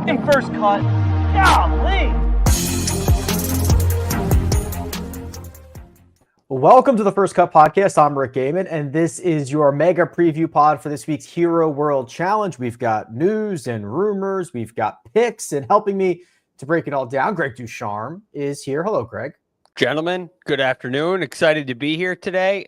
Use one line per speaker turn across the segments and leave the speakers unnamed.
freaking first cut. Golly.
Welcome to the First Cut Podcast. I'm Rick Gehman, and this is your mega preview pod for this week's Hero World Challenge. We've got news and rumors. We've got picks, and helping me to break it all down, Greg DuCharme is here. Hello, Greg.
Gentlemen, good afternoon. Excited to be here today.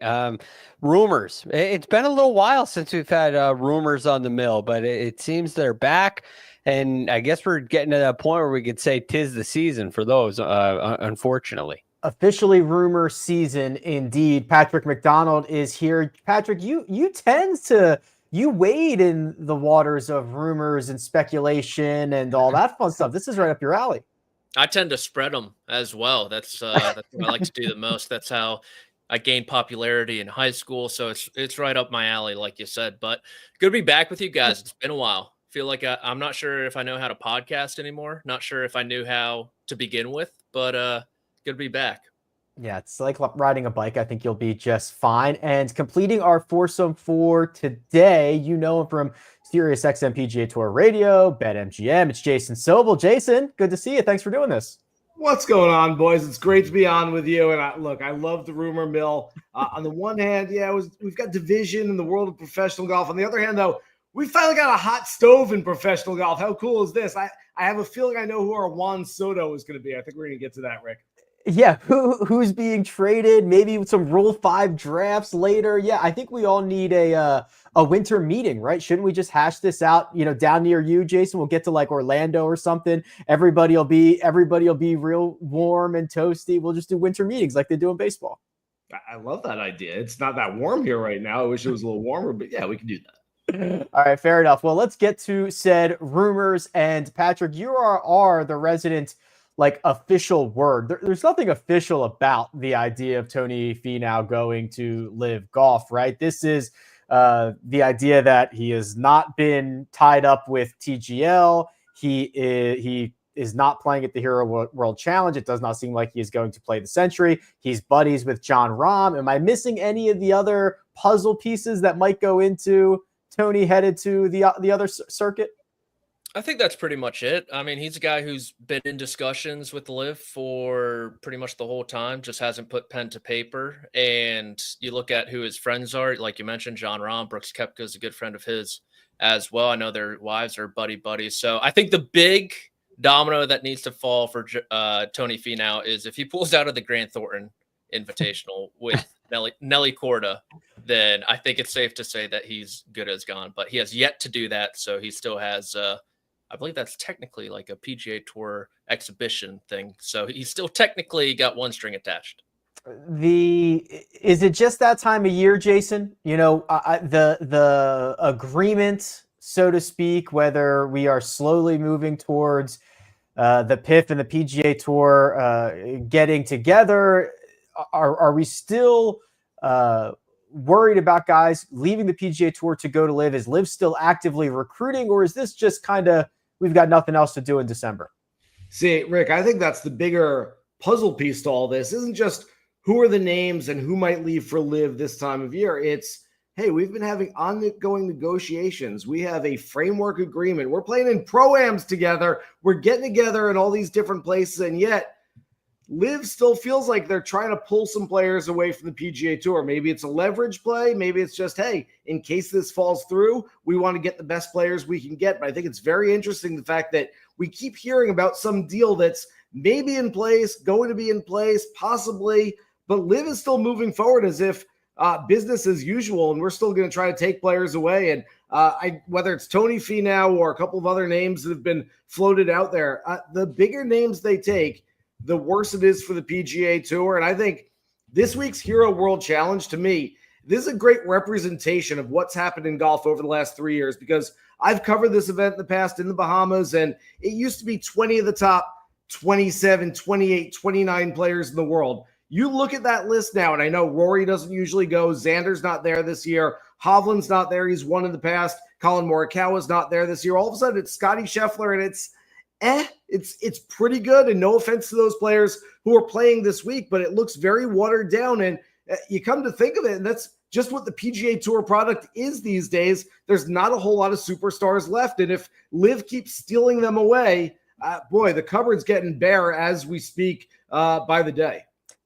Rumors. It's been a little while since we've had rumors on the mill, but it seems they're back. And I guess we're getting to that point where we could say 'tis the season for those, unfortunately.
Officially rumor season indeed. Patrick McDonald is here. Patrick, you wade in the waters of rumors and speculation and all that fun stuff. This is right up your alley.
I tend to spread them as well. That's what I like to do the most. That's how I gained popularity in high school. So it's right up my alley, like you said. But good to be back with you guys. It's been a while. Feel like I'm not sure if I know how to podcast anymore. Not sure if I knew how to begin with, but good to be back.
Yeah, it's like riding a bike. I think you'll be just fine. And completing our foursome for today, you know him from Sirius XM PGA Tour Radio, BetMGM. It's Jason Sobel. Jason, good to see you. Thanks for doing this.
What's going on, boys? It's great to be on with you. And I love the rumor mill. On the one hand, we've got division in the world of professional golf. On the other hand, though, we finally got a hot stove in professional golf. How cool is this? I have a feeling I know who our Juan Soto is going to be. I think we're going to get to that, Rick.
Yeah, who's being traded? Maybe some Rule 5 drafts later. Yeah, I think we all need a winter meeting, right? Shouldn't we just hash this out? Down near you, Jason. We'll get to like Orlando or something. Everybody will be real warm and toasty. We'll just do winter meetings like they do in baseball.
I love that idea. It's not that warm here right now. I wish it was a little warmer, but yeah, we can do that.
All right, fair enough. Well, let's get to said rumors. And Patrick, you are the resident official word. There's nothing official about the idea of Tony Finau going to LIV Golf, right? This is the idea that he has not been tied up with TGL. He is not playing at the Hero World Challenge. It does not seem like he is going to play the Century. He's buddies with Jon Rahm. Am I missing any of the other puzzle pieces that might go into Tony headed to the other circuit?
I think that's pretty much it. I mean, he's a guy who's been in discussions with LIV for pretty much the whole time, just hasn't put pen to paper. And you look at who his friends are, like you mentioned, Jon Rahm, Brooks Koepka is a good friend of his as well. I know their wives are buddies. So I think the big domino that needs to fall for Tony Finau is if he pulls out of the Grant Thornton Invitational with Nelly Korda, then I think it's safe to say that he's good as gone. But he has yet to do that, so he still has I believe that's technically like a PGA Tour exhibition thing. So he's still technically got one string attached.
Is it just that time of year, Jason? The agreement, so to speak, whether we are slowly moving towards the PIF and the PGA Tour getting together, are we still worried about guys leaving the PGA Tour to go to LIV? Is LIV still actively recruiting, or is this just kind of we've got nothing else to do in December?
See, Rick, I think that's the bigger puzzle piece to all this. Isn't just who are the names and who might leave for LIV this time of year. It's, hey, we've been having ongoing negotiations. We have a framework agreement. We're playing in pro-ams together. We're getting together in all these different places, and yet LIV still feels like they're trying to pull some players away from the PGA Tour. Maybe it's a leverage play. Maybe it's just, hey, in case this falls through, we want to get the best players we can get. But I think it's very interesting the fact that we keep hearing about some deal that's maybe in place, going to be in place, possibly, but LIV is still moving forward as if business as usual, and we're still going to try to take players away. And whether it's Tony Finau or a couple of other names that have been floated out there, the bigger names they take, the worse it is for the PGA Tour. And I think this week's Hero World Challenge, to me, this is a great representation of what's happened in golf over the last 3 years, because I've covered this event in the past in the Bahamas, and it used to be 20 of the top 27, 28, 29 players in the world. You look at that list now, and I know Rory doesn't usually go. Xander's not there this year. Hovland's not there. He's won in the past. Colin Morikawa's not there this year. All of a sudden, it's Scottie Scheffler, and it's pretty good. And no offense to those players who are playing this week, but it looks very watered down. And you come to think of it, and that's just what the PGA Tour product is these days, there's not a whole lot of superstars left. And if LIV keeps stealing them away, boy, the cupboard's getting bare as we speak by the day.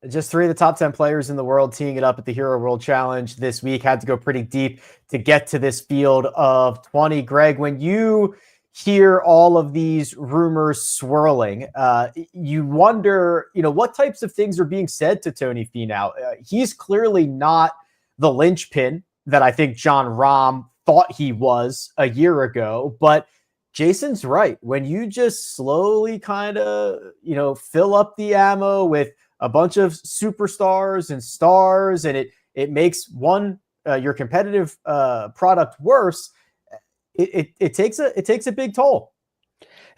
Just 3 of the top 10 players in the world teeing it up at the Hero World Challenge this week. Had to go pretty deep to get to this field of 20. Greg, when you hear all of these rumors swirling, you wonder, what types of things are being said to Tony Finau. He's clearly not the linchpin that I think Jon Rahm thought he was a year ago, but Jason's right. When you just slowly kind of, fill up the ammo with a bunch of superstars and stars, and it makes your competitive product worse. It takes a big toll.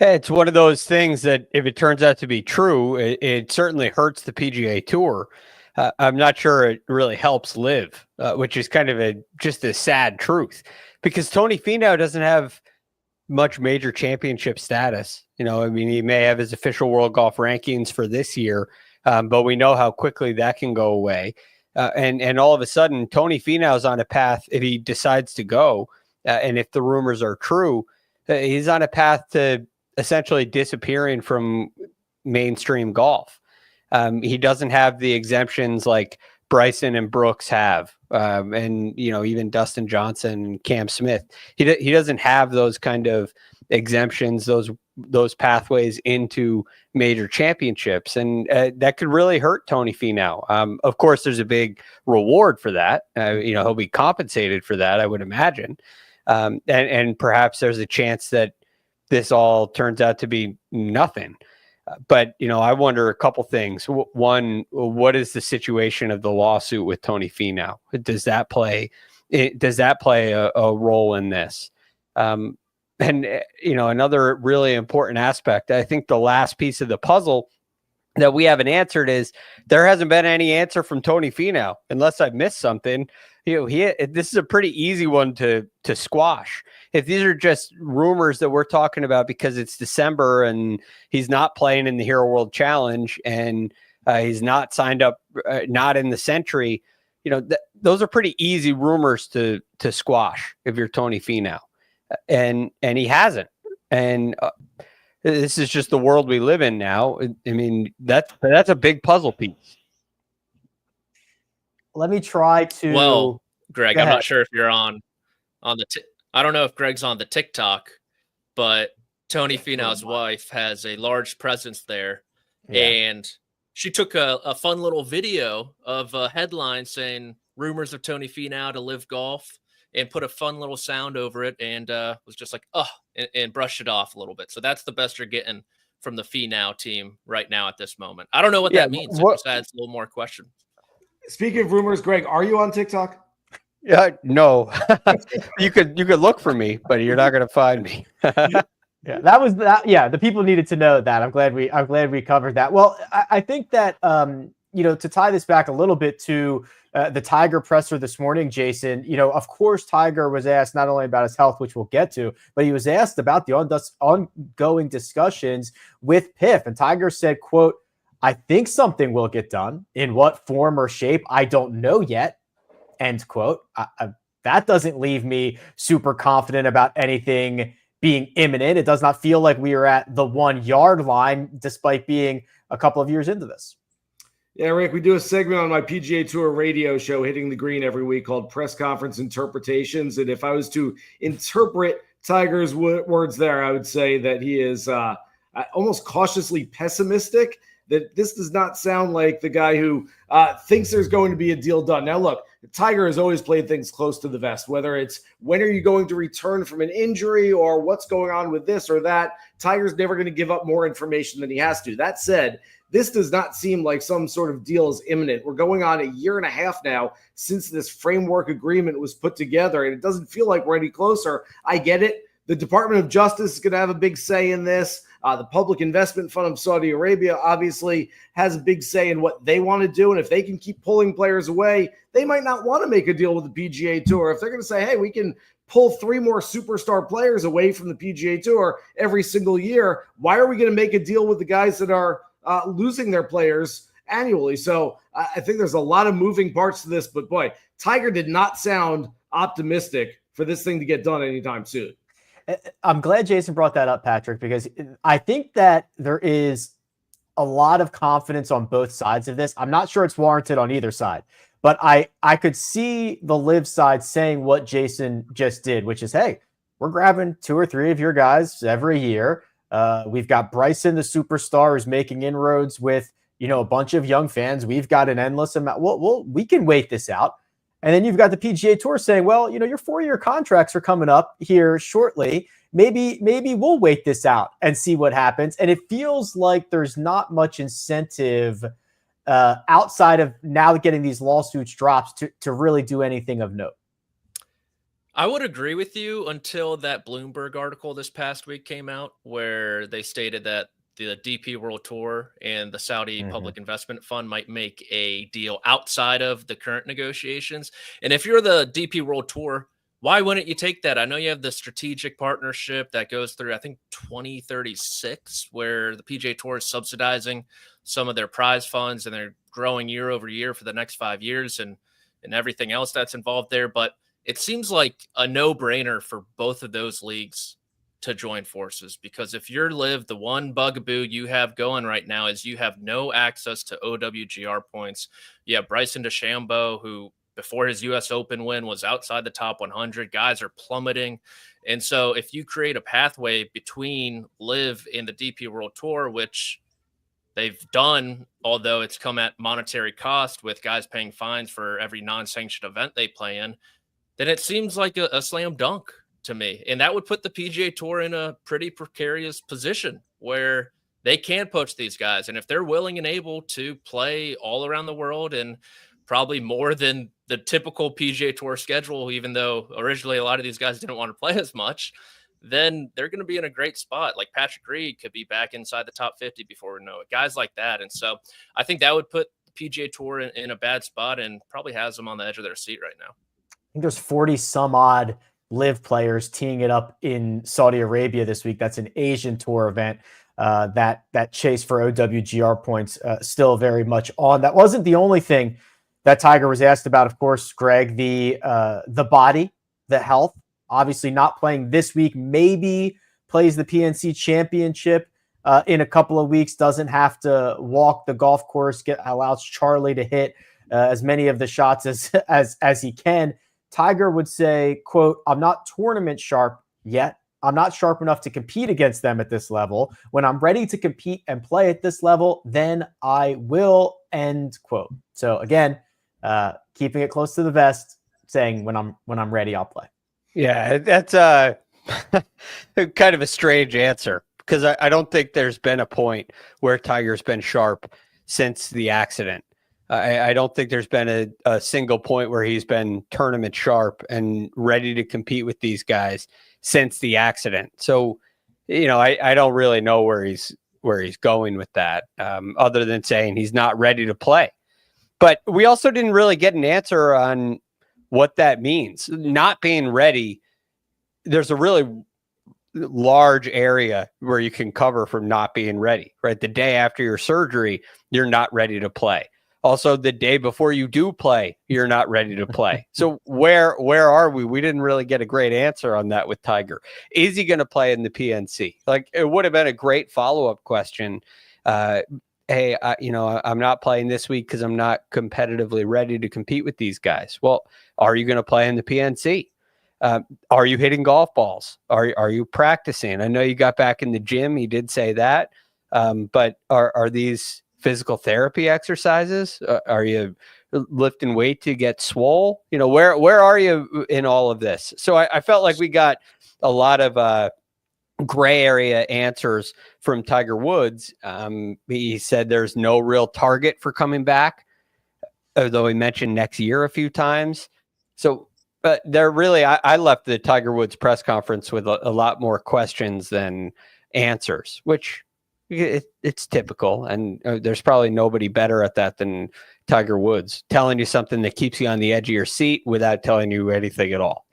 It's one of those things that if it turns out to be true, it certainly hurts the PGA Tour. I'm not sure it really helps LIV, which is kind of just a sad truth, because Tony Finau doesn't have much major championship status. He may have his official world golf rankings for this year, but we know how quickly that can go away. And all of a sudden, Tony Finau's on a path, if he decides to go, and if the rumors are true, he's on a path to essentially disappearing from mainstream golf. He doesn't have the exemptions like Bryson and Brooks have, and even Dustin Johnson and Cam Smith. He doesn't have those kind of exemptions, those pathways into major championships, and that could really hurt Tony Finau. Of course, there's a big reward for that. He'll be compensated for that, I would imagine, and perhaps there's a chance that this all turns out to be nothing. But, I wonder a couple things. One, what is the situation of the lawsuit with Tony Finau? Does that play a role in this? And, another really important aspect, I think the last piece of the puzzle that we haven't answered is there hasn't been any answer from Tony Finau, unless I've missed something. This is a pretty easy one to squash. If these are just rumors that we're talking about because it's December and he's not playing in the Hero World Challenge and he's not signed up, not in the Century, those are pretty easy rumors to squash if you're Tony Finau, and he hasn't. And this is just the world we live in now. That's a big puzzle piece.
Let me try to.
Well, Greg, I'm not sure if you're on the. I don't know if Greg's on the TikTok, but Tony Finau's wife has a large presence there, and she took a fun little video of a headline saying "Rumors of Tony Finau to LIV Golf," and put a fun little sound over it, and was just like, and brushed it off a little bit. So that's the best you're getting from the Finau team right now at this moment. I don't know what that means. It just adds a little more question.
Speaking of rumors, Greg, are you on TikTok?
Yeah, no. You could look for me, but you're not going to find me.
Yeah, that was that. Yeah, the people needed to know that. I'm glad we covered that. Well, I think that to tie this back a little bit to the Tiger presser this morning, Jason. Of course, Tiger was asked not only about his health, which we'll get to, but he was asked about the ongoing discussions with PIF, and Tiger said, "quote I think something will get done. In what form or shape, I don't know yet." End quote. That doesn't leave me super confident about anything being imminent. It does not feel like we are at the 1 yard line, despite being a couple of years into this.
Yeah, Rick, we do a segment on my PGA Tour radio show, Hitting the Green, every week called Press Conference Interpretations. And if I was to interpret Tiger's words there, I would say that he is almost cautiously pessimistic, that this does not sound like the guy who thinks there's going to be a deal done. Now, look, Tiger has always played things close to the vest, whether it's when are you going to return from an injury or what's going on with this or that. Tiger's never going to give up more information than he has to. That said, this does not seem like some sort of deal is imminent. We're going on a year and a half now since this framework agreement was put together, and it doesn't feel like we're any closer. I get it. The Department of Justice is going to have a big say in this. The Public Investment Fund of Saudi Arabia obviously has a big say in what they want to do. And if they can keep pulling players away, they might not want to make a deal with the PGA Tour. If they're going to say, hey, we can pull 3 more superstar players away from the PGA Tour every single year, why are we going to make a deal with the guys that are losing their players annually. So I think there's a lot of moving parts to this, but boy, Tiger did not sound optimistic for this thing to get done anytime soon.
I'm glad Jason brought that up, Patrick, because I think that there is a lot of confidence on both sides of this. I'm not sure it's warranted on either side, but I could see the LIV side saying what Jason just did, which is, hey, we're grabbing 2 or 3 of your guys every year. We've got Bryson, the superstar, who's making inroads with, a bunch of young fans. We've got an endless amount. We can wait this out. And then you've got the PGA Tour saying, well, your 4-year contracts are coming up here shortly. Maybe we'll wait this out and see what happens. And it feels like there's not much incentive outside of now getting these lawsuits dropped to really do anything of note.
I would agree with you until that Bloomberg article this past week came out where they stated that the DP World Tour and the Saudi Public Investment Fund might make a deal outside of the current negotiations. And if you're the DP World Tour, why wouldn't you take that? I know you have the strategic partnership that goes through, I think, 2036, where the PGA Tour is subsidizing some of their prize funds and they're growing year over year for the next 5 years and everything else that's involved there. But it seems like a no-brainer for both of those leagues to join forces, because if you're LIV, the one bugaboo you have going right now is you have no access to OWGR points. You have Bryson DeChambeau, who before his US Open win was outside the top 100. Guys are plummeting. And so if you create a pathway between LIV and the DP World Tour, which they've done, although it's come at monetary cost with guys paying fines for every non-sanctioned event they play in, then it seems like a slam dunk to me. And that would put the PGA Tour in a pretty precarious position where they can poach these guys. And if they're willing and able to play all around the world and probably more than the typical PGA Tour schedule, even though originally a lot of these guys didn't want to play as much, then they're going to be in a great spot. Like Patrick Reed could be back inside the top 50 before we know it. Guys like that. And so I think that would put the PGA Tour in a bad spot and probably has them on the edge of their seat right now.
I think there's 40 some odd LIV players teeing it up in Saudi Arabia this week. That's an Asian Tour event. That chase for OWGR points still very much on. That wasn't the only thing that Tiger was asked about, of course, Greg. The body, the health. Obviously not playing this week. Maybe plays the PNC Championship in a couple of weeks. Doesn't have to walk the golf course. Allows Charlie to hit as many of the shots as he can. Tiger would say, quote, "I'm not tournament sharp yet. I'm not sharp enough to compete against them at this level. When I'm ready to compete and play at this level, then I will," end quote. So again, keeping it close to the vest, saying when I'm ready, I'll play.
Yeah, that's kind of a strange answer, because I don't think there's been a point where Tiger's been sharp since the accident. I don't think there's been a single point where he's been tournament sharp and ready to compete with these guys since the accident. So, I don't really know where he's going with that, other than saying he's not ready to play. But we also didn't really get an answer on what that means. Not being ready, there's a really large area where you can cover from not being ready, right? The day after your surgery, you're not ready to play. Also, the day before you do play, you're not ready to play. So where are we? We didn't really get a great answer on that with Tiger. Is he going to play in the PNC? Like, it would have been a great follow-up question. Hey, I'm not playing this week because I'm not competitively ready to compete with these guys. Well, are you going to play in the PNC? Are you hitting golf balls? Are you practicing? I know you got back in the gym. He did say that. But are these physical therapy exercises? Are you lifting weight to get swole? Where are you in all of this? So I felt like we got a lot of gray area answers from Tiger Woods. He said there's no real target for coming back, although he mentioned next year a few times. So, but they're really, I left the Tiger Woods press conference with a lot more questions than answers, which it's typical. And there's probably nobody better at that than Tiger Woods, telling you something that keeps you on the edge of your seat without telling you anything at all.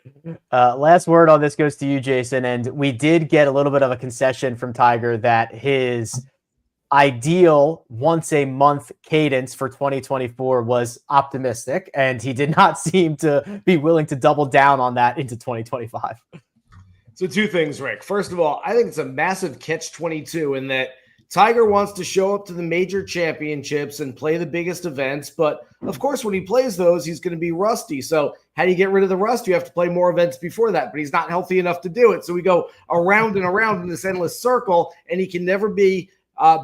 Last word on this goes to you, Jason. And we did get a little bit of a concession from Tiger that his ideal once a month cadence for 2024 was optimistic, and he did not seem to be willing to double down on that into 2025.
So two things, Rick. First of all, I think it's a massive catch-22 in that Tiger wants to show up to the major championships and play the biggest events. But of course, when he plays those, he's going to be rusty. So how do you get rid of the rust? You have to play more events before that, but he's not healthy enough to do it. So we go around and around in this endless circle, and he can never be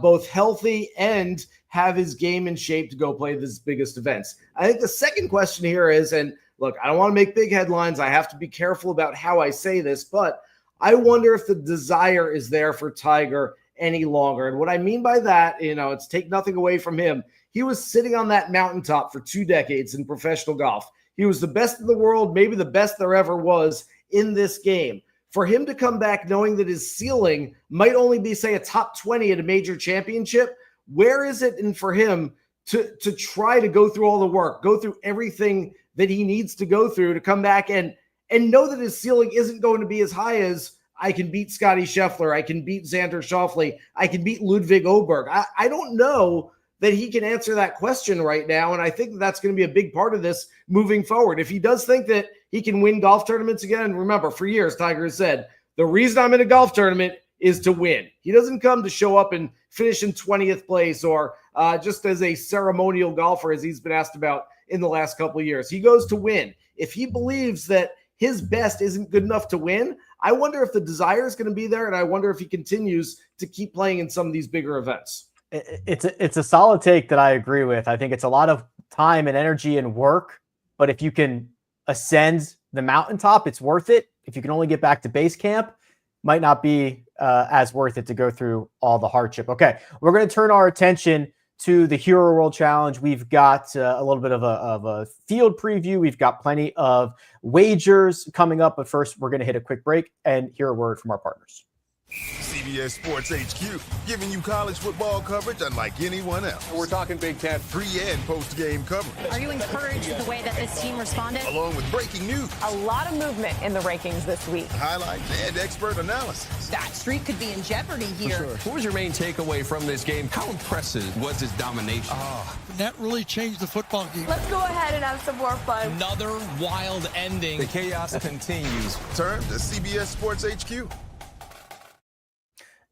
both healthy and have his game in shape to go play these biggest events. I think the second question here is, and look, I don't want to make big headlines. I have to be careful about how I say this, but I wonder if the desire is there for Tiger any longer. And what I mean by that, it's take nothing away from him. He was sitting on that mountaintop for 2 decades in professional golf. He was the best in the world, maybe the best there ever was in this game. For him to come back knowing that his ceiling might only be, say, a top 20 at a major championship, where is it in for him to try to go through all the work, go through everything that he needs to go through to come back and know that his ceiling isn't going to be as high as I can beat Scottie Scheffler, I can beat Xander Schauffele, I can beat Ludwig Oberg. I don't know that he can answer that question right now, and I think that's going to be a big part of this moving forward. If he does think that he can win golf tournaments again, and remember, for years, Tiger has said, the reason I'm in a golf tournament is to win. He doesn't come to show up and finish in 20th place or just as a ceremonial golfer, as he's been asked about in the last couple of years. He goes to win. If he believes that his best isn't good enough to win, I wonder if the desire is going to be there, and I wonder if he continues to keep playing in some of these bigger events.
It's a solid take that I agree with. I think it's a lot of time and energy and work, but if you can ascend the mountaintop, it's worth it. If you can only get back to base camp, might not be as worth it to go through all the hardship. Okay, we're going to turn our attention to the Hero World Challenge. We've got a little bit of a field preview. We've got plenty of wagers coming up, but first we're going to hit a quick break and hear a word from our partners.
CBS Sports HQ, giving you college football coverage unlike anyone else.
We're talking Big Ten.
Pre- and post-game coverage.
Are you encouraged with the way that this team responded?
Along with breaking news.
A lot of movement in the rankings this week.
Highlights and expert analysis.
That streak could be in jeopardy here.
Sure. What was your main takeaway from this game? How impressive was his domination?
That really changed the football game.
Let's go ahead and have some more fun.
Another wild ending.
The chaos continues.
Turn to CBS Sports HQ.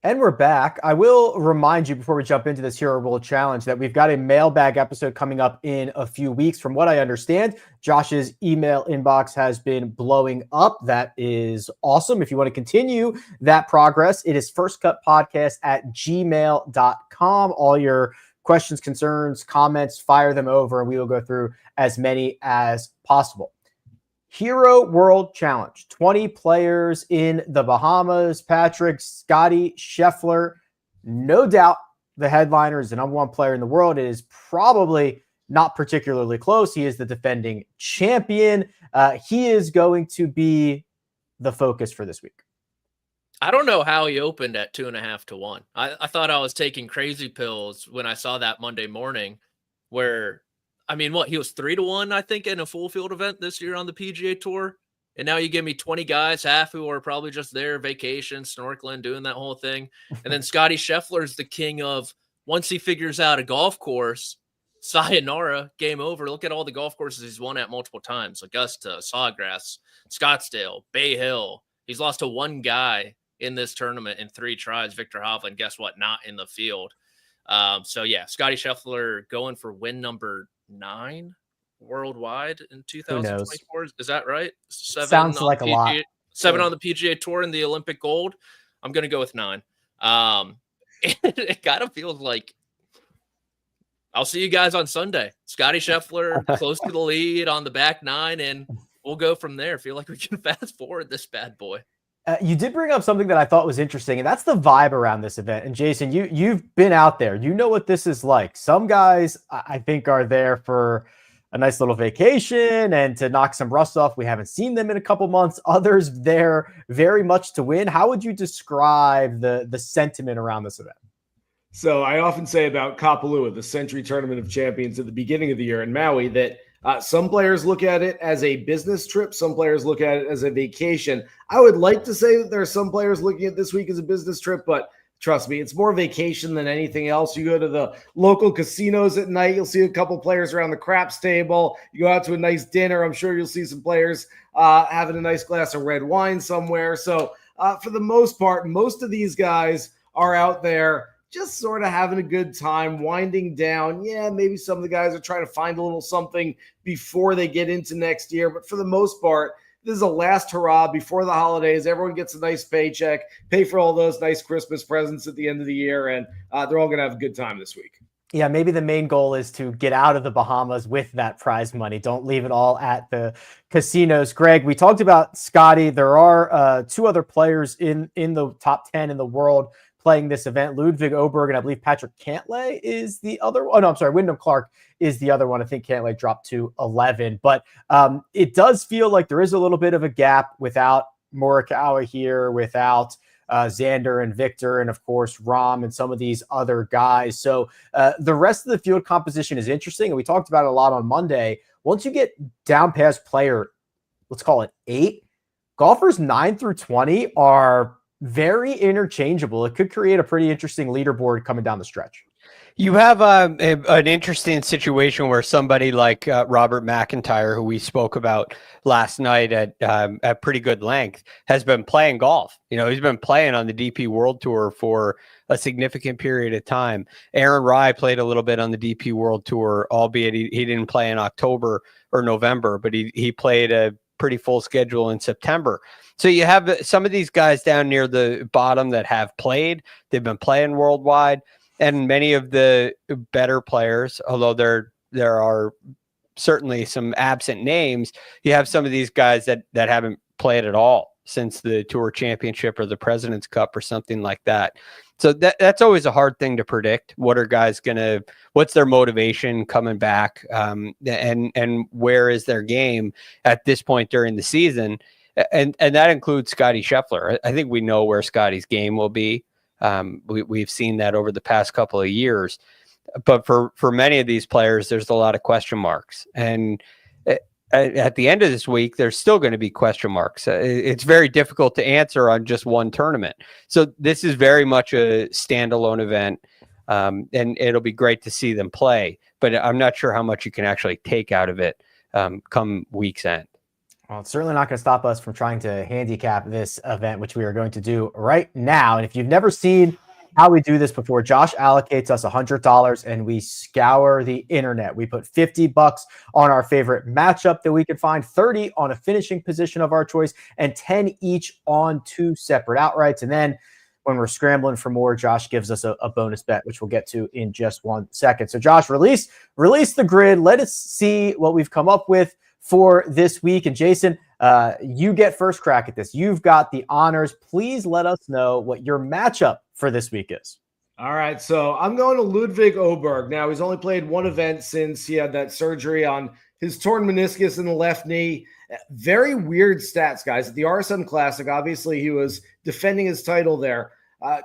And we're back. I will remind you before we jump into this Hero World Challenge that we've got a mailbag episode coming up in a few weeks. From what I understand, Josh's email inbox has been blowing up. That is awesome. If you want to continue that progress, it is firstcutpodcast@gmail.com. All your questions, concerns, comments, fire them over, and we will go through as many as possible. Hero World Challenge, 20 players in the Bahamas. Patrick, Scottie, Scheffler, no doubt the headliner is the number one player in the world. It is probably not particularly close. He is the defending champion. He is going to be the focus for this week.
I don't know how he opened at 2.5 to 1. I thought I was taking crazy pills when I saw that Monday morning where, he was 3 to 1, I think, in a full field event this year on the PGA Tour. And now you give me 20 guys, half who are probably just there, vacation, snorkeling, doing that whole thing. And then Scottie Scheffler is the king of, once he figures out a golf course, sayonara, game over. Look at all the golf courses he's won at multiple times. Augusta, Sawgrass, Scottsdale, Bay Hill. He's lost to one guy in this tournament in 3 tries, Victor Hovland. Guess what? Not in the field. Scottie Scheffler going for win number 9 worldwide in 2024. Is that right? 7
Sounds like a lot.
7 on the PGA Tour and the Olympic gold. I'm going to go with 9. It kind of feels like I'll see you guys on Sunday. Scottie Scheffler close to the lead on the back 9, and we'll go from there. Feel like we can fast forward this bad boy.
You did bring up something that I thought was interesting, and that's the vibe around this event. And Jason, you've been out there. You know what this is like. Some guys, I think, are there for a nice little vacation and to knock some rust off. We haven't seen them in a couple months. Others there very much to win. How would you describe the sentiment around this event?
So I often say about Kapalua, the Century Tournament of Champions at the beginning of the year in Maui, that some players look at it as a business trip. Some players look at it as a vacation. I would like to say that there are some players looking at this week as a business trip, but Trust me, it's more vacation than anything else. You go to the local casinos at night, you'll see a couple players around the craps table. You go out to a nice dinner, I'm sure you'll see some players having a nice glass of red wine somewhere. So for the most part, most of these guys are out there just sort of having a good time, winding down. Yeah, maybe some of the guys are trying to find a little something before they get into next year. But for the most part, this is a last hurrah before the holidays. Everyone gets a nice paycheck, pay for all those nice Christmas presents at the end of the year, and they're all going to have a good time this week.
Yeah, maybe the main goal is to get out of the Bahamas with that prize money. Don't leave it all at the casinos. Greg, we talked about Scottie. There are two other players in the top 10 in the world playing this event. Ludwig Oberg and I believe Patrick Cantlay is the other one. Oh, no, I'm sorry. Wyndham Clark is the other one. I think Cantlay dropped to 11. But it does feel like there is a little bit of a gap without Morikawa here, without Xander and Victor, and of course Rahm and some of these other guys. So the rest of the field composition is interesting, and we talked about it a lot on Monday. Once you get down past player, let's call it 8, golfers 9 through 20 are very interchangeable. It could create a pretty interesting leaderboard coming down the stretch.
You have an interesting situation where somebody like Robert McIntyre, who we spoke about last night at pretty good length, has been playing golf. You know, he's been playing on the DP World Tour for a significant period of time. Aaron Rai played a little bit on the DP World Tour, albeit he didn't play in October or November, but he played a pretty full schedule in September. So you have some of these guys down near the bottom that have played. They've been playing worldwide. And many of the better players, although there are certainly some absent names, you have some of these guys that haven't played at all since the Tour Championship or the President's Cup or something like that. So that's always a hard thing to predict. What's their motivation coming back, and where is their game at this point during the season? And that includes Scottie Scheffler. I think we know where Scottie's game will be. We've seen that over the past couple of years, but for many of these players, there's a lot of question marks. And at the end of this week, there's still going to be question marks. It's very difficult to answer on just one tournament. So this is very much a standalone event, and it'll be great to see them play. But I'm not sure how much you can actually take out of it come week's end.
Well, it's certainly not going to stop us from trying to handicap this event, which we are going to do right now. And if you've never seen how we do this before, Josh allocates us $100 and we scour the internet. We put $50 on our favorite matchup that we could find, 30 on a finishing position of our choice, and 10 each on 2 separate outrights. And then when we're scrambling for more, Josh gives us a bonus bet, which we'll get to in just 1 second. So Josh, release the grid. Let us see what we've come up with for this week. And Jason, you get first crack at this. You've got the honors. Please let us know what your matchup for this week is.
All right, so I'm going to Ludwig Oberg. Now, he's only played one event since he had that surgery on his torn meniscus in the left knee. Very weird stats, guys. At the RSM Classic, obviously, he was defending his title there.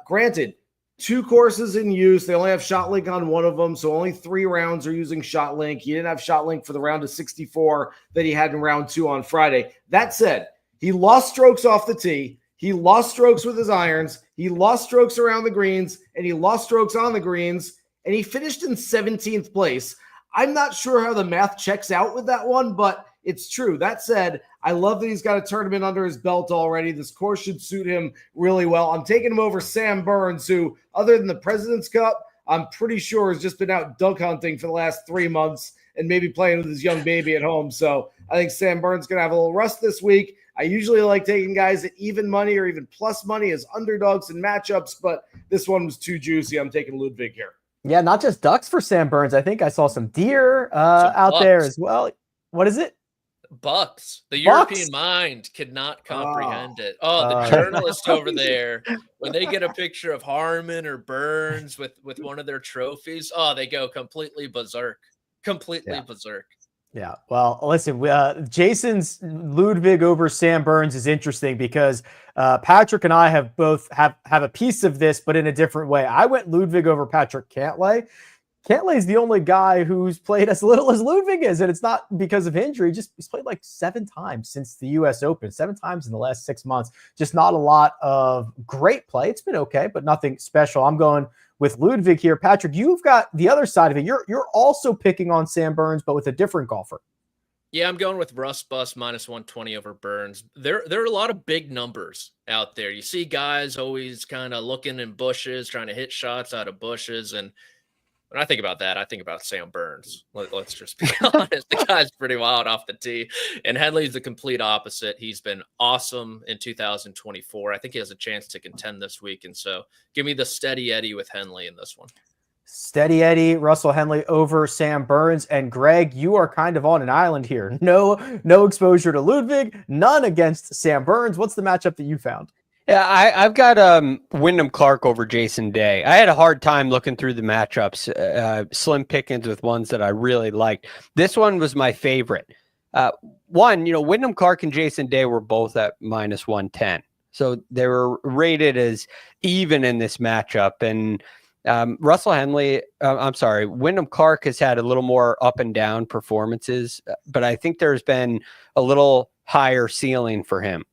Granted, 2 courses in use. They only have ShotLink on one of them, so only 3 rounds are using ShotLink. He didn't have ShotLink for the round of 64 that he had in round 2 on Friday. That said, he lost strokes off the tee. He lost strokes with his irons. He lost strokes around the greens, and he lost strokes on the greens, and he finished in 17th place. I'm not sure how the math checks out with that one, but it's true. That said, I love that he's got a tournament under his belt already. This course should suit him really well. I'm taking him over Sam Burns, who, other than the President's Cup, I'm pretty sure has just been out duck hunting for the last 3 months and maybe playing with his young baby at home. So I think Sam Burns is going to have a little rust this week. I usually like taking guys at even money or even plus money as underdogs in matchups, but this one was too juicy. I'm taking Ludwig here.
Yeah, not just ducks for Sam Burns. I think I saw some deer out there as well. What is it?
Bucks. The European mind could not comprehend it. Oh, the journalists over there, when they get a picture of Harmon or Burns with one of their trophies, they go completely berserk. Berserk.
Yeah. Well, listen, Jason's Ludwig over Sam Burns is interesting because Patrick and I have both have a piece of this, but in a different way. I went Ludwig over Patrick Cantlay. Cantlay's the only guy who's played as little as Ludwig is, and it's not because of injury. He's played like 7 times since the U.S. Open, 7 times in the last 6 months. Just not a lot of great play. It's been okay, but nothing special. I'm going with Ludwig here. Patrick, you've got the other side of it. You're also picking on Sam Burns, but with a different golfer.
Yeah, I'm going with Russ Bus minus 120 over Burns. There are a lot of big numbers out there. You see guys always kind of looking in bushes, trying to hit shots out of bushes, and when I think about that, I think about Sam Burns. Let's just be honest. The guy's pretty wild off the tee. And Henley's the complete opposite. He's been awesome in 2024. I think he has a chance to contend this week. And so give me the steady Eddie with Henley in this one.
Steady Eddie, Russell Henley over Sam Burns. And Greg, you are kind of on an island here. No exposure to Ludwig, none against Sam Burns. What's the matchup that you found?
Yeah, I've got Wyndham Clark over Jason Day. I had a hard time looking through the matchups, slim pickings with ones that I really liked. This one was my favorite. Wyndham Clark and Jason Day were both at minus 110. So they were rated as even in this matchup. And Wyndham Clark has had a little more up and down performances, but I think there's been a little higher ceiling for him.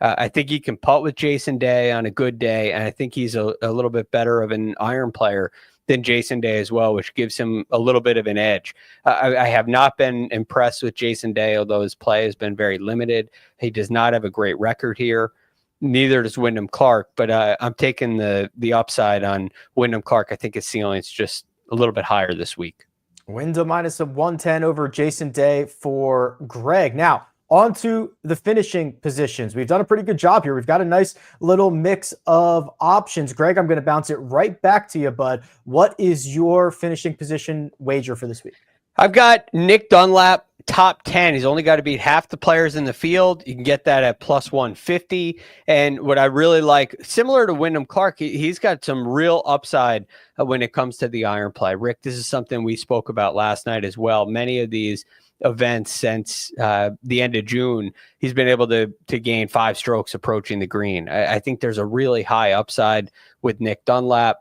I think he can putt with Jason Day on a good day, and I think he's a little bit better of an iron player than Jason Day as well, which gives him a little bit of an edge. I have not been impressed with Jason Day, although his play has been very limited. He does not have a great record here. Neither does Wyndham Clark, but I'm taking the upside on Wyndham Clark. I think his ceiling is just a little bit higher this week.
Wyndham minus 110 over Jason Day for Greg. Now, on to the finishing positions. We've done a pretty good job here. We've got a nice little mix of options. Greg, I'm going to bounce it right back to you, bud. What is your finishing position wager for this week?
I've got Nick Dunlap, top 10. He's only got to beat half the players in the field. You can get that at plus 150. And what I really like, similar to Wyndham Clark, he's got some real upside when it comes to the iron play. Rick, this is something we spoke about last night as well. Many of these events since the end of June, he's been able to gain 5 strokes approaching the green. I think there's a really high upside with Nick Dunlap.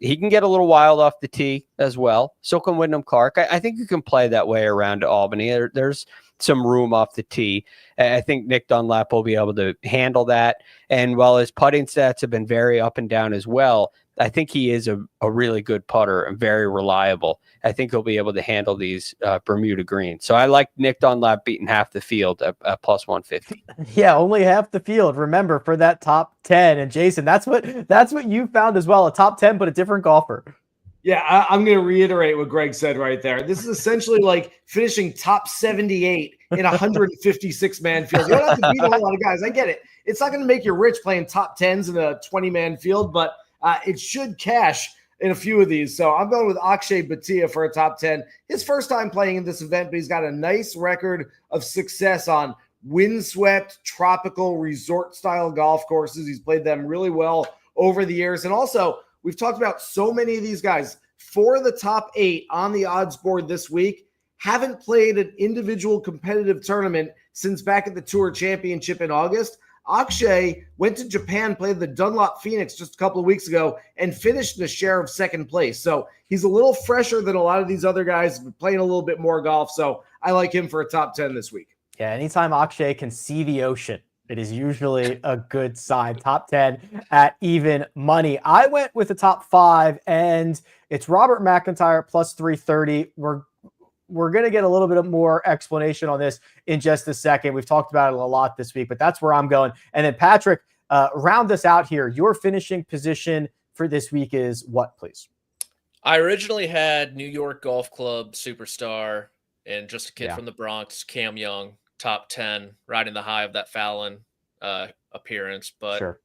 He can get a little wild off the tee as well. So can Wyndham Clark. I think you can play that way around Albany. There's some room off the tee. I think Nick Dunlap will be able to handle that. And while his putting stats have been very up and down as well, I think he is a really good putter and very reliable. I think he'll be able to handle these Bermuda greens. So I like Nick Dunlap beating half the field at plus 150.
Yeah, only half the field. Remember, for that top 10. And Jason, that's what you found as well. A top 10, but a different golfer.
Yeah, I'm going to reiterate what Greg said right there. This is essentially like finishing top 78 in a 156-man field. You don't have to beat a whole lot of guys. I get it. It's not going to make you rich playing top 10s in a 20-man field, but it should cash in a few of these. So I'm going with Akshay Bhatia for a top 10. His first time playing in this event, but he's got a nice record of success on windswept, tropical, resort-style golf courses. He's played them really well over the years. And also, we've talked about so many of these guys. 4 of the top 8 on the odds board this week haven't played an individual competitive tournament since back at the Tour Championship in August. Akshay went to Japan, played the Dunlop Phoenix just a couple of weeks ago, and finished in a share of second place. So he's a little fresher than a lot of these other guys, playing a little bit more golf. So I like him for a top 10 this week.
Yeah, anytime Akshay can see the ocean, it is usually a good sign. Top 10 at even money. I went with the top 5, and it's Robert McIntyre plus 330. We're going to get a little bit of more explanation on this in just a second. We've talked about it a lot this week, but that's where I'm going. And then Patrick, round us out here. Your finishing position for this week is what, please?
I originally had New York Golf Club superstar and just a kid from the Bronx, Cam Young, top 10, riding the high of that Fallon appearance, but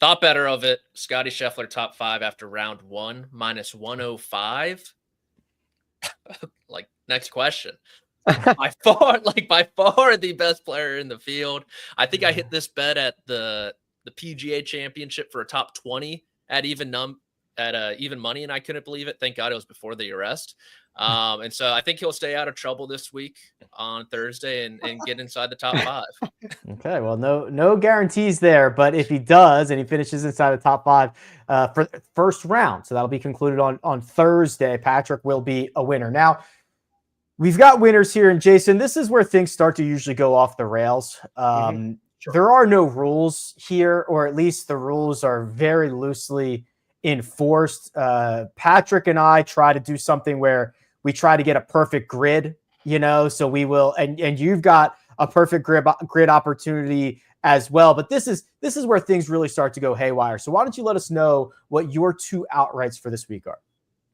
thought better of it. Scottie Scheffler, top 5 after round 1, minus 105. Like, next question. by far the best player in the field. I think I hit this bet at the PGA Championship for a top 20 at even at even money, and I couldn't believe it. Thank God it was before the arrest. And so I think he'll stay out of trouble this week on Thursday and get inside the top 5.
Okay, well, no guarantees there, but if he does and he finishes inside the top 5 for the first round, so that'll be concluded on Thursday, Patrick will be a winner. Now, we've got winners here, and Jason, this is where things start to usually go off the rails.
Sure.
There are no rules here, or at least the rules are very loosely enforced. Patrick and I try to do something where we try to get a perfect grid, so we will, and you've got a perfect grid opportunity as well. But this is where things really start to go haywire. So why don't you let us know what your 2 outrights for this week are?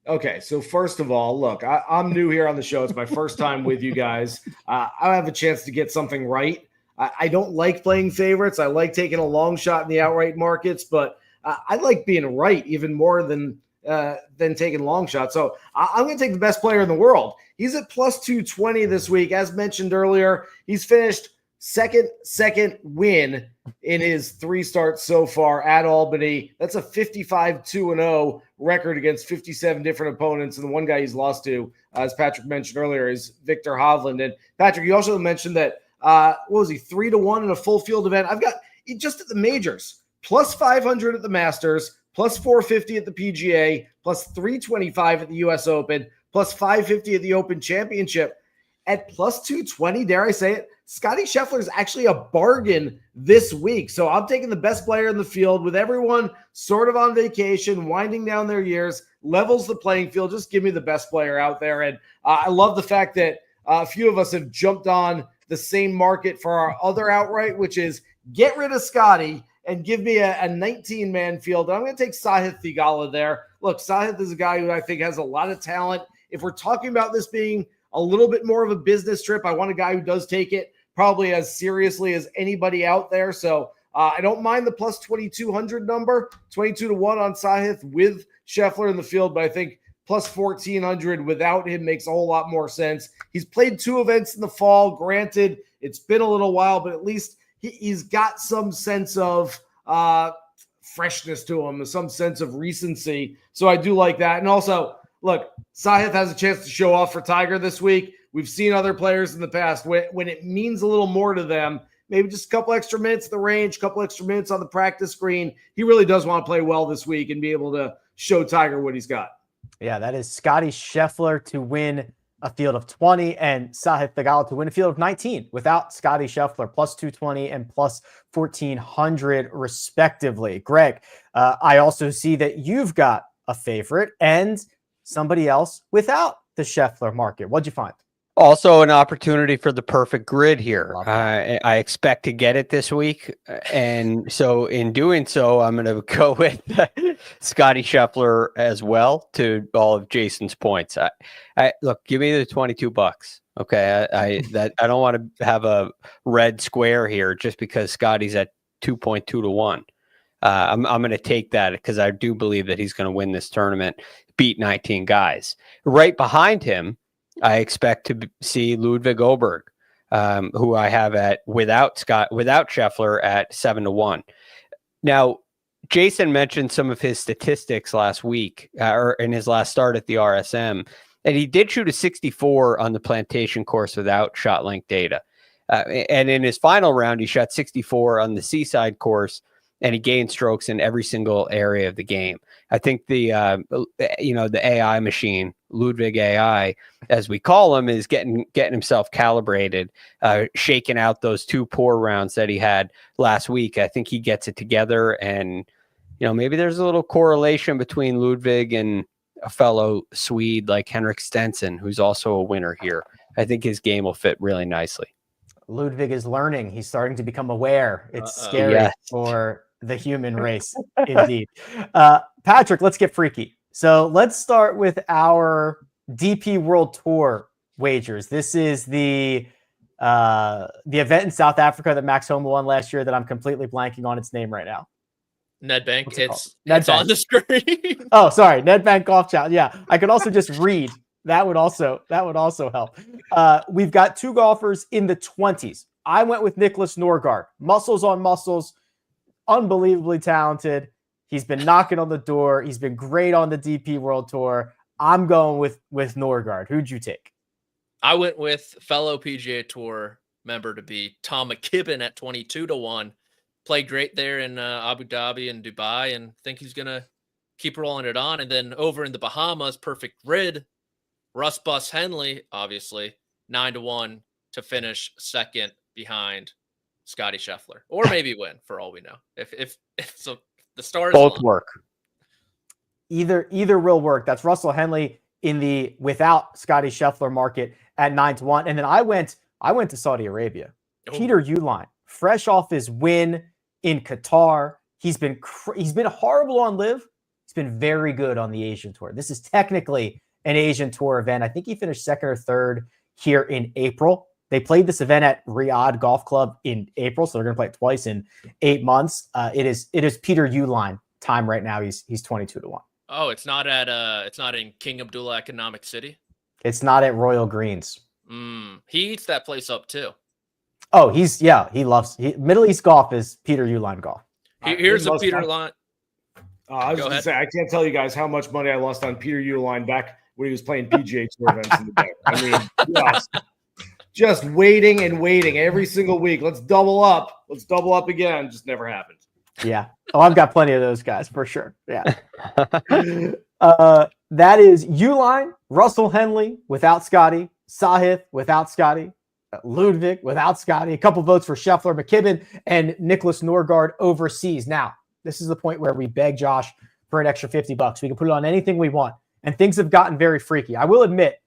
Okay, so first of all, look, I'm new here on the show. It's my first time with you guys. I have a chance to get something right. I don't like playing favorites. I like taking a long shot in the outright markets, but I like being right even more than taking long shots. So I'm going to take the best player in the world. He's at plus 220 this week. As mentioned earlier, he's finished second win in his 3 starts so far at Albany. That's a 55-2-0 record against 57 different opponents. And the one guy he's lost to, as Patrick mentioned earlier, is Victor Hovland. And Patrick, you also mentioned that, 3-1 in a full field event. I've got just at the majors, plus 500 at the Masters, plus 450 at the PGA, plus 325 at the US Open, plus 550 at the Open Championship. At plus 220, dare I say it, Scottie Scheffler is actually a bargain this week. So I'm taking the best player in the field with everyone sort of on vacation, winding down their years, levels the playing field. Just give me the best player out there. And I love the fact that a few of us have jumped on the same market for our other outright, which is get rid of Scottie and give me a 19-man field. And I'm going to take Sahith Theegala there. Look, Sahith is a guy who I think has a lot of talent. If we're talking about this being a little bit more of a business trip, I want a guy who does take it probably as seriously as anybody out there. So I don't mind the plus 2,200 number, 22-1 on Sahith with Scheffler in the field, but I think plus 1,400 without him makes a whole lot more sense. He's played 2 events in the fall. Granted, it's been a little while, but at least he's got some sense of freshness to him, some sense of recency. So I do like that. And also, look, Sahith has a chance to show off for Tiger this week. We've seen other players in the past when it means a little more to them, maybe just a couple extra minutes at the range, a couple extra minutes on the practice green. He really does want to play well this week and be able to show Tiger what he's got.
Yeah, that is Scottie Scheffler to win a field of 20 and Sahith Theegala to win a field of 19 without Scottie Scheffler, plus 220 and plus 1,400 respectively. Greg, I also see that you've got a favorite and somebody else without the Scheffler market. What'd you find?
Also an opportunity for the perfect grid here. I expect to get it this week. And so in doing so, I'm going to go with Scottie Scheffler as well to all of Jason's points. I look, give me the $22. Okay. I don't want to have a red square here just because Scottie's at 2.2-1. I'm going to take that because I do believe that he's going to win this tournament, beat 19 guys. Right behind him, I expect to see Ludwig Åberg, who I have without Scheffler at 7-1. Now, Jason mentioned some of his statistics last week or in his last start at the RSM, and he did shoot a 64 on the Plantation course without shot length data. And in his final round, he shot 64 on the Seaside course, and he gained strokes in every single area of the game. I think the AI machine, Ludwig AI, as we call him, is getting himself calibrated, shaking out those 2 poor rounds that he had last week. I think he gets it together, and maybe there's a little correlation between Ludwig and a fellow Swede like Henrik Stenson, who's also a winner here. I think his game will fit really nicely.
Ludwig is learning. He's starting to become aware. It's scary for the human race, indeed. Patrick, let's get freaky. So let's start with our DP World Tour wagers. This is the event in South Africa that Max Homa won last year that I'm completely blanking on its name right now.
Nedbank.
It's
on the screen.
Oh, sorry. Nedbank Golf Challenge. Yeah. I could also just read. That would also help. We've got 2 golfers in the 20s. I went with Nicholas Norgard. Muscles on muscles. Unbelievably talented. He's been knocking on the door. He's been great on the DP World Tour. I'm going with Norgard. Who'd you take?
I went with fellow PGA Tour member to be Tom McKibben at 22-1. Played great there in Abu Dhabi and Dubai, and think he's going to keep rolling it on. And then over in the Bahamas, perfect grid, Russ Bus Henley, obviously, 9-1 to finish second behind Scottie Scheffler, or maybe win for all we know. If so, the stars
both
align.
Work. Either will work. That's Russell Henley in the without Scottie Scheffler market at 9-1, and then I went to Saudi Arabia.
Oh.
Peter Uihlein, fresh off his win in Qatar, he's been horrible on LIV. He's been very good on the Asian Tour. This is technically an Asian Tour event. I think he finished second or third here in April. They played this event at Riyadh Golf Club in April, so they're going to play it twice in 8 months. It is Peter Uihlein time right now. He's 22-1.
Oh, it's not in King Abdullah Economic City.
It's not at Royal Greens.
He eats that place up too.
Oh, he loves Middle East golf is Peter Uihlein golf.
Here's a Peter line.
I was going to say, I can't tell you guys how much money I lost on Peter Uihlein back when he was playing PGA Tour events in the day. I mean, just waiting and waiting every single week. Let's double up. Let's double up again. Just never happened.
Yeah. Oh, I've got plenty of those guys for sure. Yeah. That is Uihlein, Russell Henley without Scottie, Sahith without Scottie, Ludwig without Scottie, a couple votes for Scheffler, McKibben, and Nicholas Norgard overseas. Now, this is the point where we beg Josh for an extra $50. We can put it on anything we want, and things have gotten very freaky. I will admit,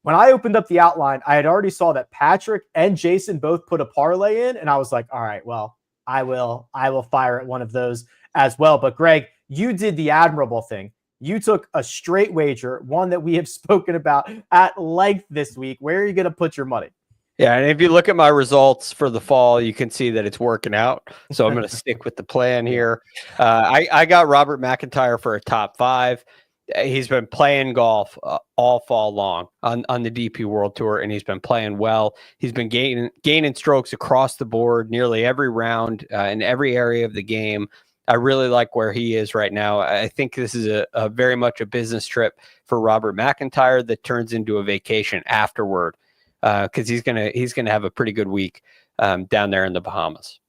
when I opened up the outline, I had already saw that Patrick and Jason both put a parlay in, and I was like, all right, well, I will fire at one of those as well. But Greg, you did the admirable thing. You took a straight wager, one that we have spoken about at length this week. Where are you going to put your money?
Yeah, and if you look at my results for the fall, you can see that it's working out. So I'm going to stick with the plan here. I got Robert McIntyre for a top 5. He's been playing golf all fall long on the DP World Tour, and he's been playing well. He's been gaining strokes across the board, nearly every round in every area of the game. I really like where he is right now. I think this is a very much a business trip for Robert McIntyre that turns into a vacation afterward, because he's gonna have a pretty good week down there in the Bahamas.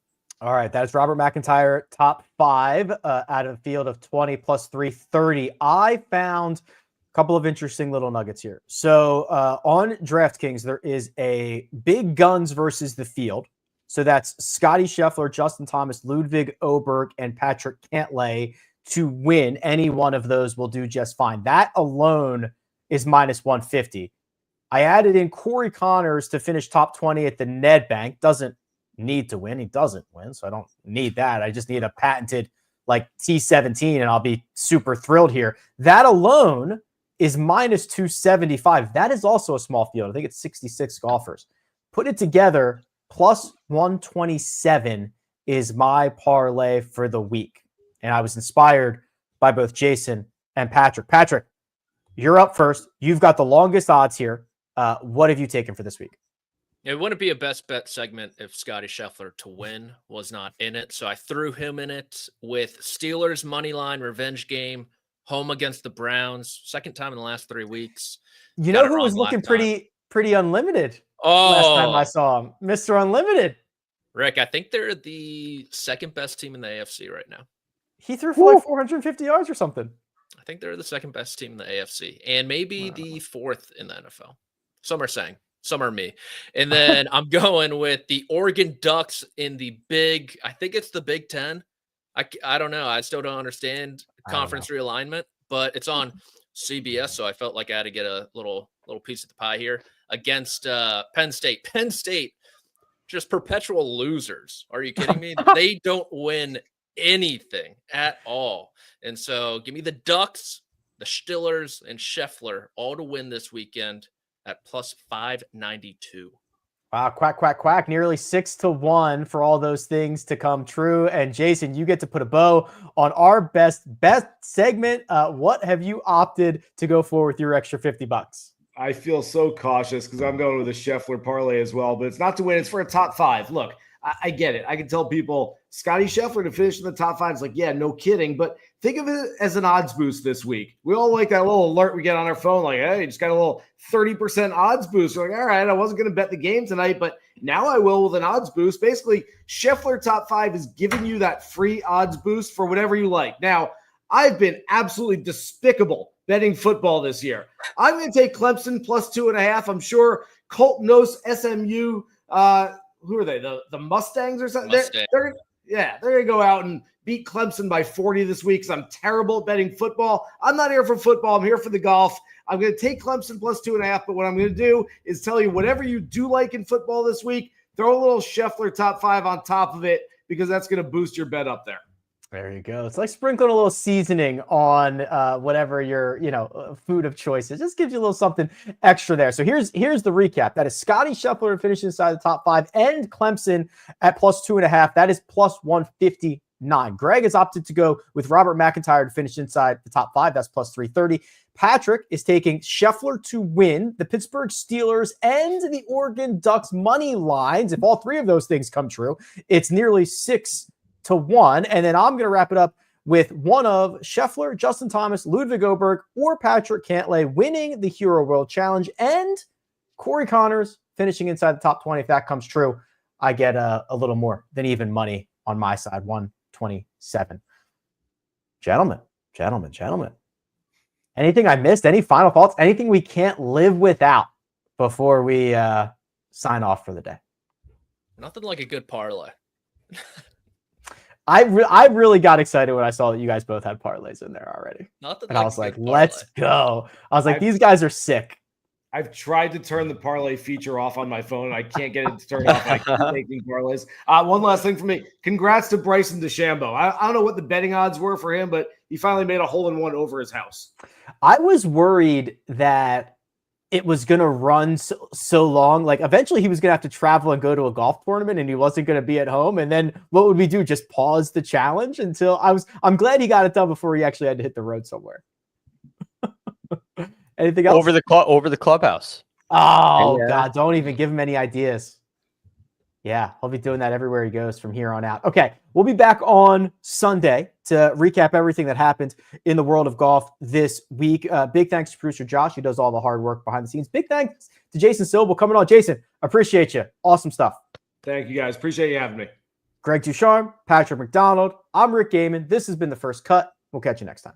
All right, that's Robert McIntyre, top 5 out of a field of 20 plus 330. I found a couple of interesting little nuggets here. So on DraftKings, there is a big guns versus the field. So that's Scottie Scheffler, Justin Thomas, Ludwig Oberg, and Patrick Cantlay to win. Any one of those will do just fine. That alone is minus 150. I added in Corey Connors to finish top 20 at the Nedbank. Doesn't need to win. He doesn't win, so I don't need that. I just need a patented like T17, and I'll be super thrilled here. That alone is minus 275. That is also a small field. I think it's 66 golfers. Put it together, plus 127 is my parlay for the week. And I was inspired by both Jason and Patrick. Patrick, you're up first. You've got the longest odds here. What have you taken for this week?
It wouldn't be a best bet segment if Scottie Scheffler to win was not in it. So I threw him in it with Steelers moneyline revenge game, home against the Browns, second time in the last 3 weeks.
You know who was looking pretty unlimited last time I saw him? Mr. Unlimited.
Rick, I think they're the second best team in the AFC right now.
He threw for like 450 yards or something.
I think they're the second best team in the AFC and maybe the fourth in the NFL. Some are saying. Some are me. And then I'm going with the Oregon Ducks in the big, I think it's the Big Ten. I don't know. I still don't understand conference realignment, but it's on CBS. So I felt like I had to get a little piece of the pie here against Penn State. Penn State, just perpetual losers. Are you kidding me? They don't win anything at all. And so give me the Ducks, the Steelers, and Scheffler all to win this weekend at plus 592.
Wow, quack, quack, quack. Nearly 6-1 for all those things to come true. And Jason, you get to put a bow on our best segment. What have you opted to go for with your extra $50?
I feel so cautious because I'm going with a Scheffler parlay as well, but it's not to win. It's for a top 5. Look, I get it. I can tell people Scottie Scheffler to finish in the top 5 is like, yeah, no kidding. But think of it as an odds boost this week. We all like that little alert we get on our phone, like, hey, you just got a little 30% odds boost. We're like, all right, I wasn't going to bet the game tonight, but now I will with an odds boost. Basically, Scheffler top 5 is giving you that free odds boost for whatever you like. Now, I've been absolutely despicable betting football this year. I'm going to take Clemson plus 2.5. I'm sure Colt knows SMU. Who are they? The Mustangs or something? They're going to go out and beat Clemson by 40 this week because I'm terrible at betting football. I'm not here for football. I'm here for the golf. I'm going to take Clemson plus 2.5, but what I'm going to do is tell you whatever you do like in football this week, throw a little Scheffler top 5 on top of it because that's going to boost your bet up there.
There you go. It's like sprinkling a little seasoning on whatever your food of choice is. Just gives you a little something extra there. So here's the recap. That is Scottie Scheffler to finish inside the top 5 and Clemson at plus 2.5. That is plus 159. Greg has opted to go with Robert McIntyre to finish inside the top 5. That's plus 330. Patrick is taking Scheffler to win, the Pittsburgh Steelers and the Oregon Ducks money lines. If all three of those things come true, it's nearly 6-1. And then I'm going to wrap it up with one of Scheffler, Justin Thomas, Ludwig Oberg, or Patrick Cantlay winning the Hero World Challenge, and Corey Connors finishing inside the top 20. If that comes true, I get a little more than even money on my side, 127. Gentlemen. Anything I missed? Any final thoughts? Anything we can't live without before we sign off for the day?
Nothing like a good parlay.
I really got excited when I saw that you guys both had parlays in there already. And I was like, let's go. I was like, these guys are sick.
I've tried to turn the parlay feature off on my phone. I can't get it to turn off. I keep taking parlays. One last thing for me. Congrats to Bryson DeChambeau. I don't know what the betting odds were for him, but he finally made a hole-in-one over his house.
I was worried that it was going to run so long. Like eventually he was going to have to travel and go to a golf tournament and he wasn't going to be at home. And then what would we do? Just pause the challenge until I'm glad he got it done before he actually had to hit the road somewhere. Anything else?
Over the clubhouse.
Oh God, don't even give him any ideas. Yeah, I'll be doing that everywhere he goes from here on out. Okay, we'll be back on Sunday to recap everything that happened in the world of golf this week. Big thanks to producer Josh, who does all the hard work behind the scenes. Big thanks to Jason Sobel coming on. Jason, appreciate you. Awesome stuff.
Thank you, guys. Appreciate you having me.
Greg DuCharme, Patrick McDonald. I'm Rick Gehman. This has been The First Cut. We'll catch you next time.